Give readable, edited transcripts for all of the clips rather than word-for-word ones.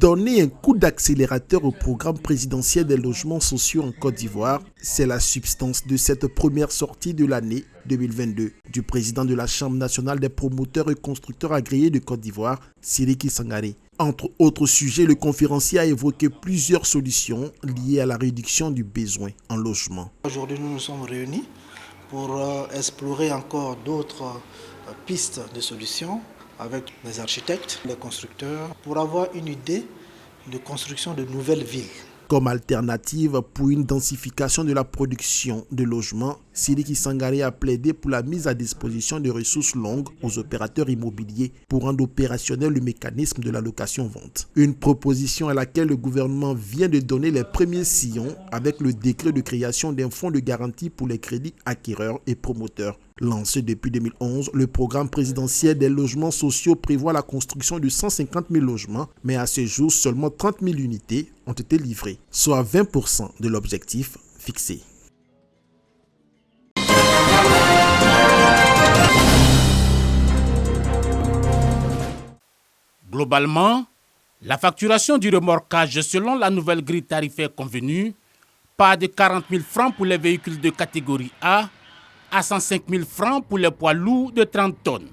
Donner un coup d'accélérateur au programme présidentiel des logements sociaux en Côte d'Ivoire, c'est la substance de cette première sortie de l'année 2022 du président de la Chambre nationale des promoteurs et constructeurs agréés de Côte d'Ivoire, Sidiki Sangaré. Entre autres sujets, le conférencier a évoqué plusieurs solutions liées à la réduction du besoin en logement. Aujourd'hui, nous nous sommes réunis pour explorer encore d'autres pistes de solutions avec les architectes, les constructeurs, pour avoir une idée de construction de nouvelles villes. Comme alternative pour une densification de la production de logements, Sidiki Sangaré a plaidé pour la mise à disposition de ressources longues aux opérateurs immobiliers pour rendre opérationnel le mécanisme de la location-vente. Une proposition à laquelle le gouvernement vient de donner les premiers sillons avec le décret de création d'un fonds de garantie pour les crédits acquéreurs et promoteurs. Lancé depuis 2011, le programme présidentiel des logements sociaux prévoit la construction de 150 000 logements, mais à ce jour, seulement 30 000 unités ont été livrées, soit 20% de l'objectif fixé. Globalement, la facturation du remorquage selon la nouvelle grille tarifaire convenue, pas de 40 000 francs pour les véhicules de catégorie A, à 105 000 francs pour les poids lourds de 30 tonnes.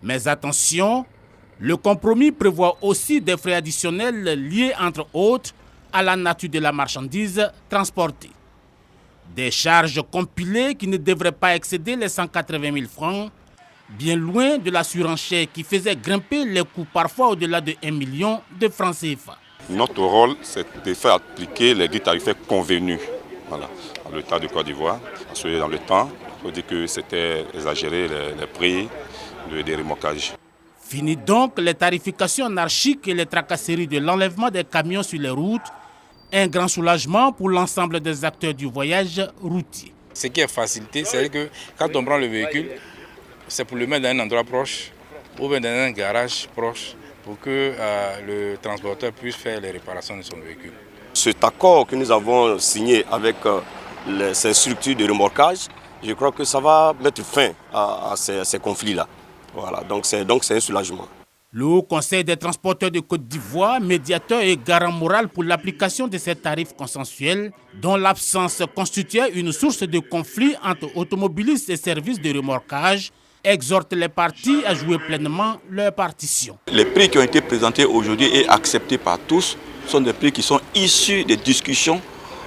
Mais attention, le compromis prévoit aussi des frais additionnels liés entre autres à la nature de la marchandise transportée. Des charges compilées qui ne devraient pas excéder les 180 000 francs, bien loin de la surenchère qui faisait grimper les coûts parfois au-delà de 1 million de francs CFA. Notre rôle, c'est de faire appliquer les grilles tarifaires convenues dans l'État de Côte d'Ivoire. Parce que dans le temps, il faut dire que c'était exagéré les prix des remorquages. Fini donc les tarifications anarchiques et les tracasseries de l'enlèvement des camions sur les routes. Un grand soulagement pour l'ensemble des acteurs du voyage routier. Ce qui est facilité, c'est que quand on prend le véhicule, c'est pour le mettre dans un endroit proche ou bien dans un garage proche pour que le transporteur puisse faire les réparations de son véhicule. Cet accord que nous avons signé avec ces structures de remorquage, je crois que ça va mettre fin à ces conflits-là. Voilà, donc c'est un soulagement. Le Haut Conseil des transporteurs de Côte d'Ivoire, médiateur et garant moral pour l'application de ces tarifs consensuels, dont l'absence constituait une source de conflit entre automobilistes et services de remorquage, exhorte les parties à jouer pleinement leur partition. Les prix qui ont été présentés aujourd'hui et acceptés par tous sont des prix qui sont issus des discussions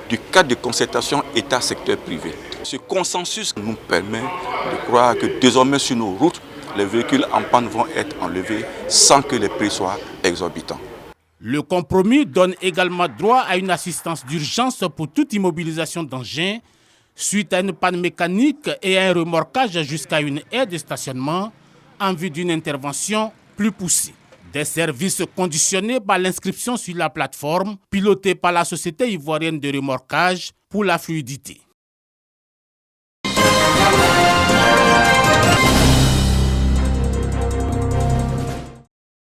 du cadre de concertation État-secteur privé. Ce consensus nous permet de croire que désormais sur nos routes, les véhicules en panne vont être enlevés sans que les prix soient exorbitants. Le compromis donne également droit à une assistance d'urgence pour toute immobilisation d'engins suite à une panne mécanique et à un remorquage jusqu'à une aire de stationnement en vue d'une intervention plus poussée. Des services conditionnés par l'inscription sur la plateforme pilotée par la Société ivoirienne de remorquage pour la fluidité.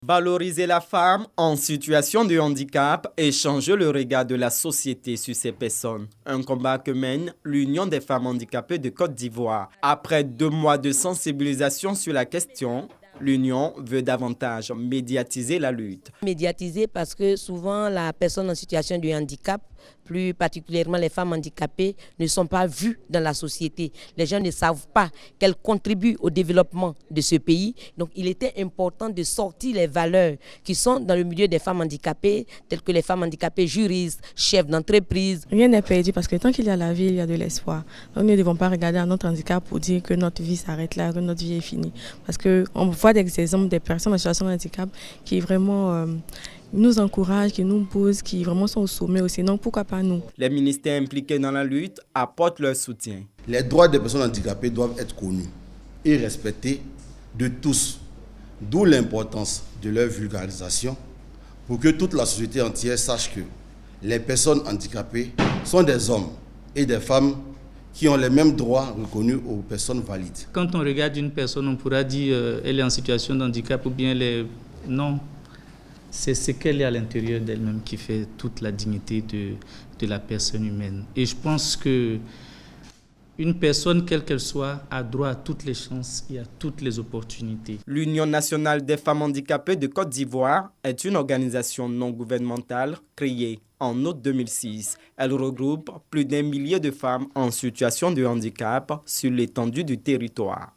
Valoriser la femme en situation de handicap et changer le regard de la société sur ces personnes. Un combat que mène l'Union des femmes handicapées de Côte d'Ivoire. Après 2 mois de sensibilisation sur la question, l'Union veut davantage médiatiser la lutte. Médiatiser parce que souvent la personne en situation de handicap, plus particulièrement les femmes handicapées, ne sont pas vues dans la société. Les gens ne savent pas qu'elles contribuent au développement de ce pays. Donc il était important de sortir les valeurs qui sont dans le milieu des femmes handicapées, telles que les femmes handicapées juristes, chefs d'entreprise. Rien n'est perdu parce que tant qu'il y a la vie, il y a de l'espoir. Donc nous ne devons pas regarder à notre handicap pour dire que notre vie s'arrête là, que notre vie est finie. Parce qu'on voit des exemples des personnes en situation de handicap qui vraiment nous encouragent, qui nous poussent, qui vraiment sont au sommet aussi. Donc pourquoi pas nous? Les ministères impliqués dans la lutte apportent leur soutien. Les droits des personnes handicapées doivent être connus et respectés de tous. D'où l'importance de leur vulgarisation pour que toute la société entière sache que les personnes handicapées sont des hommes et des femmes qui ont les mêmes droits reconnus aux personnes valides. Quand on regarde une personne, on pourra dire elle est en situation de handicap ou bien elle est... Non, c'est ce qu'elle est à l'intérieur d'elle-même qui fait toute la dignité de la personne humaine. Et je pense que Une personne, quelle qu'elle soit, a droit à toutes les chances et à toutes les opportunités. L'Union nationale des femmes handicapées de Côte d'Ivoire est une organisation non gouvernementale créée en août 2006. Elle regroupe plus d'1 millier de femmes en situation de handicap sur l'étendue du territoire.